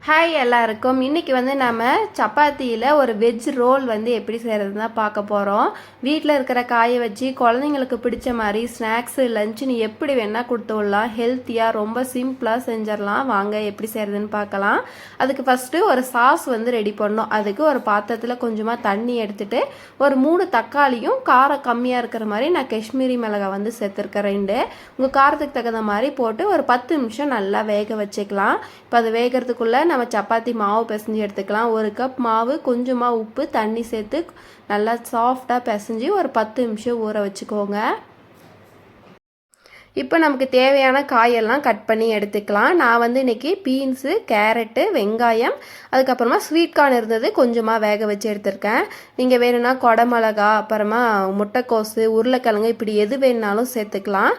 Hi எல்லாருக்கும். இன்றைக்கி நம்ம சப்பாத்தியில் ஒரு வெஜ் ரோல் எப்படி செய்கிறது தான் பார்க்க போகிறோம். வீட்டில் இருக்கிற காயை வச்சு குழந்தைங்களுக்கு பிடிச்ச மாதிரி ஸ்நாக்ஸு லஞ்சுன்னு எப்படி வேணால் கொடுத்து விடலாம். ஹெல்த்தியாக ரொம்ப சிம்பிளாக செஞ்சிடலாம். வாங்க எப்படி செய்கிறதுன்னு பார்க்கலாம். அதுக்கு ஃபஸ்ட்டு ஒரு சாஸ் ரெடி பண்ணணும். அதுக்கு ஒரு பாத்திரத்தில் கொஞ்சமாக தண்ணி எடுத்துகிட்டு ஒரு 3 தக்காளியும் காரம் கம்மியாக இருக்கிற மாதிரி நான் காஷ்மீரி மிளகாய் சேர்த்துருக்கேன் 2. உங்கள் காரத்துக்கு தகுந்த மாதிரி போட்டு ஒரு 10 நிமிஷம் நல்லா வேக வச்சுக்கலாம். இப்போ அது வேகிறதுக்குள்ளே நம்ம சப்பாத்தி மாவு பிசைஞ்சு எடுத்துக்கலாம். 1 கப் மாவு, கொஞ்சமாக உப்பு, தண்ணி சேர்த்து நல்லா சாஃப்டாக பிசைஞ்சு ஒரு 10 நிமிஷம் ஊற வச்சுக்கோங்க. இப்போ நமக்கு தேவையான காயெல்லாம் கட் பண்ணி எடுத்துக்கலாம். நான் இன்றைக்கி பீன்ஸு, கேரட்டு, வெங்காயம், அதுக்கப்புறமா ஸ்வீட் கார்ன் இருந்தது கொஞ்சமாக வேக வச்சு எடுத்திருக்கேன். நீங்கள் வேணும்னா கொடமிளகா, அப்புறமா முட்டைக்கோசு, உருளைக்கிழங்கு இப்படி எது வேணுனாலும் சேர்த்துக்கலாம்.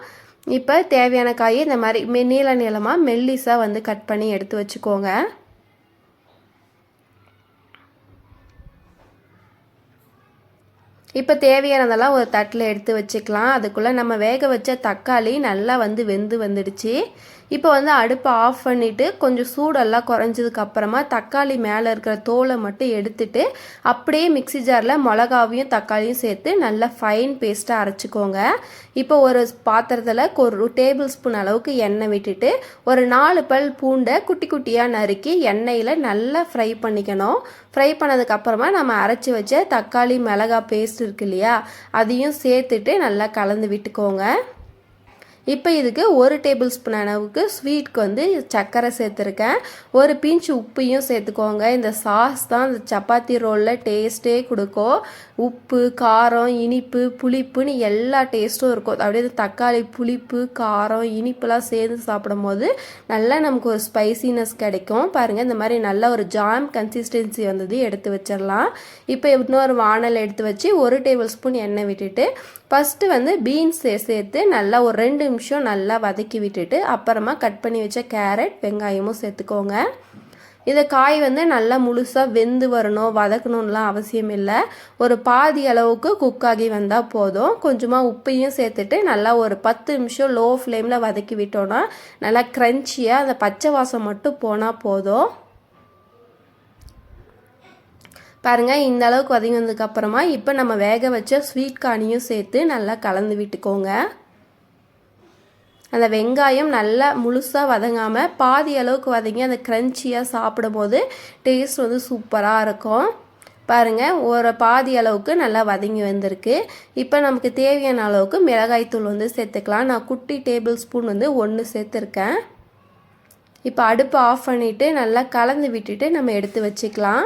இப்போ தேவையான காயை இந்த மாதிரி நீளமாக மெல்லிஸாக கட் பண்ணி எடுத்து வச்சுக்கோங்க. இப்போ தேவையானதெல்லாம் ஒரு தட்டில் எடுத்து வச்சுக்கலாம். அதுக்குள்ளே நம்ம வேக வச்ச தக்காளி நல்லா வெந்து வந்துடுச்சு. இப்போ அடுப்பை ஆஃப் பண்ணிவிட்டு கொஞ்சம் சூடெல்லாம் குறைஞ்சதுக்கப்புறமா தக்காளி மேலே இருக்கிற தோலை மட்டும் எடுத்துட்டு அப்படியே மிக்சி ஜாரில் மிளகாவையும் தக்காளியும் சேர்த்து நல்லா ஃபைன் பேஸ்ட்டாக அரைச்சிக்கோங்க. இப்போ ஒரு பாத்திரத்தில் ஒரு டேபிள் ஸ்பூன் அளவுக்கு எண்ணெய் விட்டுட்டு ஒரு 4 பல் பூண்டை குட்டி குட்டியாக நறுக்கி எண்ணெயில் நல்லா ஃப்ரை பண்ணிக்கணும். ஃப்ரை பண்ணதுக்கப்புறமா நம்ம அரைச்சி வச்ச தக்காளி மிளகாய் பேஸ்ட் இருக்கு இல்லையா, அதையும் சேர்த்துட்டு நல்லா கலந்து விட்டுக்கோங்க. இப்போ இதுக்கு 1 டேபிள் ஸ்பூன் அளவுக்கு ஸ்வீட்க்கு சர்க்கரை சேர்த்துருக்கேன். ஒரு பிஞ்ச் உப்பையும் சேர்த்துக்கோங்க. இந்த சாஸ் தான் இந்த சப்பாத்தி ரோலில் டேஸ்ட்டே கொடுக்கும். உப்பு, காரம், இனிப்பு, புளிப்புன்னு எல்லா டேஸ்ட்டும் இருக்கும். அப்படியே தக்காளி புளிப்பு, காரம், இனிப்புலாம் சேர்ந்து சாப்பிடும் போது நல்லா நமக்கு ஒரு ஸ்பைசினஸ் கிடைக்கும். பாருங்கள், இந்த மாதிரி நல்ல ஒரு ஜாம் கன்சிஸ்டன்சி எடுத்து வச்சிடலாம். இப்போ இன்னொரு வானல் எடுத்து வச்சு 1 டேபிள் ஸ்பூன் எண்ணெய் விட்டுட்டு ஃபஸ்ட்டு பீன்ஸ் சேர்த்து நல்லா ஒரு 2 நிமிஷம் நல்லா வதக்கி விட்டுட்டு அப்புறமா கட் பண்ணி வச்ச கேரட், வெங்காயமும் சேர்த்துக்கோங்க. இந்த காய் நல்லா முழுசாக வெந்து வரணும், வதக்கணும்லாம் அவசியம் இல்லை. ஒரு பாதி அளவுக்கு குக்காகி வந்தால் போதும். கொஞ்சமாக உப்பையும் சேர்த்துட்டு நல்லா ஒரு 10 நிமிஷம் லோ ஃப்ளேமில் வதக்கி விட்டோன்னா நல்லா க்ரன்ச்சியாக அந்த பச்சை வாசம் மட்டும் போனால் போதும். பாருங்கள், இந்த அளவுக்கு வதங்கி வந்ததுக்கப்புறமா இப்போ நம்ம வேக வச்ச ஸ்வீட் கார்னையும் சேர்த்து நல்லா கலந்து விட்டுக்கோங்க. அந்த வெங்காயம் நல்லா முழுசாக வதங்காமல் பாதி அளவுக்கு வதங்கி அந்த க்ரன்ச்சியாக சாப்பிடும் போது டேஸ்ட் சூப்பராக இருக்கும். பாருங்கள், ஒரு பாதி அளவுக்கு நல்லா வதங்கி வந்திருக்கு. இப்போ நமக்கு தேவையான அளவுக்கு மிளகாய்த்தூள் சேர்த்துக்கலாம். நான் குட்டி டேபிள் ஸ்பூன் 1 சேர்த்துருக்கேன். இப்போ அடுப்பை ஆஃப் பண்ணிவிட்டு நல்லா கலந்து விட்டுட்டு நம்ம எடுத்து வச்சுக்கலாம்.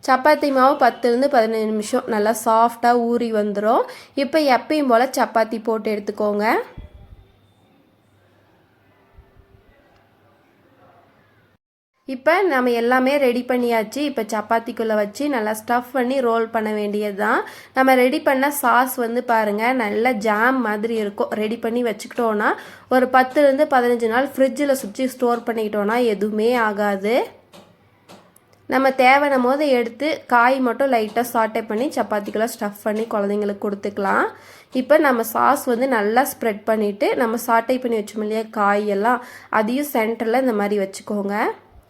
சப்பாத்தி மாவு 10லேருந்து 15 நிமிஷம் நல்லா சாஃப்டாக ஊறி வந்துடும். இப்போ எப்பயும் போல் சப்பாத்தி போட்டு எடுத்துக்கோங்க. இப்போ நம்ம எல்லாமே ரெடி பண்ணியாச்சு. இப்போ சப்பாத்திக்குள்ளே வச்சு நல்லா ஸ்டஃப் பண்ணி ரோல் பண்ண வேண்டியது தான். நம்ம ரெடி பண்ண சாஸ் பாருங்கள் நல்ல ஜாம் மாதிரி இருக்கும். ரெடி பண்ணி வச்சுக்கிட்டோன்னா ஒரு 10லேருந்து 15 நாள் ஃப்ரிட்ஜில் சுற்றி ஸ்டோர் பண்ணிக்கிட்டோன்னா எதுவுமே ஆகாது. நம்ம தேவையான போது எடுத்து காய் மட்டும் லைட்டாக சாட்டே பண்ணி சப்பாத்திக்குள்ளே ஸ்டஃப் பண்ணி குழந்தைங்களுக்கு கொடுத்துக்கலாம். இப்போ நம்ம சாஸ் நல்லா ஸ்ப்ரெட் பண்ணிவிட்டு நம்ம சாட்டை பண்ணி வச்சோம் இல்லையா காயெல்லாம், அதையும் சென்டரில் இந்த மாதிரி வச்சுக்கோங்க.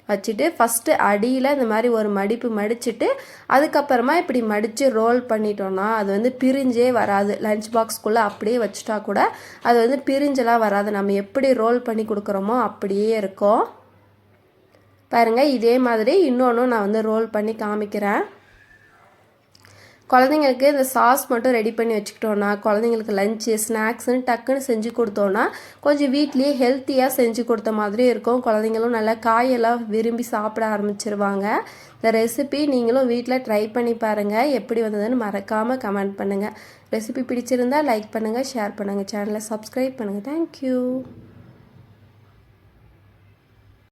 வச்சுட்டு ஃபஸ்ட்டு அடியில் இந்த மாதிரி ஒரு மடிப்பு மடிச்சுட்டு அதுக்கப்புறமா இப்படி மடித்து ரோல் பண்ணிட்டோன்னா அது பிரிஞ்சே வராது. லஞ்ச் பாக்ஸ்குள்ளே அப்படியே வச்சுட்டா கூட அது பிரிஞ்செல்லாம் வராது. நம்ம எப்படி ரோல் பண்ணி கொடுக்குறோமோ அப்படியே இருக்கும். பாருங்கள், இதே மாதிரி இன்னொன்று நான் ரோல் பண்ணி காமிக்கிறேன். குழந்தைங்களுக்கு இந்த சாஸ் மட்டும் ரெடி பண்ணி வச்சுக்கிட்டோன்னா குழந்தைங்களுக்கு லஞ்சு ஸ்நாக்ஸ்ன்னு டக்குன்னு செஞ்சு கொடுத்தோன்னா கொஞ்சம் வீட்லேயே ஹெல்த்தியாக செஞ்சு கொடுத்த மாதிரி இருக்கும். குழந்தைங்களும் நல்லா காயெல்லாம் விரும்பி சாப்பிட ஆரம்பிச்சிருவாங்க. இந்த ரெசிபி நீங்களும் வீட்டில் ட்ரை பண்ணி பாருங்கள். எப்படி வந்ததுன்னு மறக்காமல் கமெண்ட் பண்ணுங்கள். ரெசிபி பிடிச்சிருந்தால் லைக் பண்ணுங்கள், ஷேர் பண்ணுங்கள், சேனலை சப்ஸ்கிரைப் பண்ணுங்கள். தேங்க்யூ.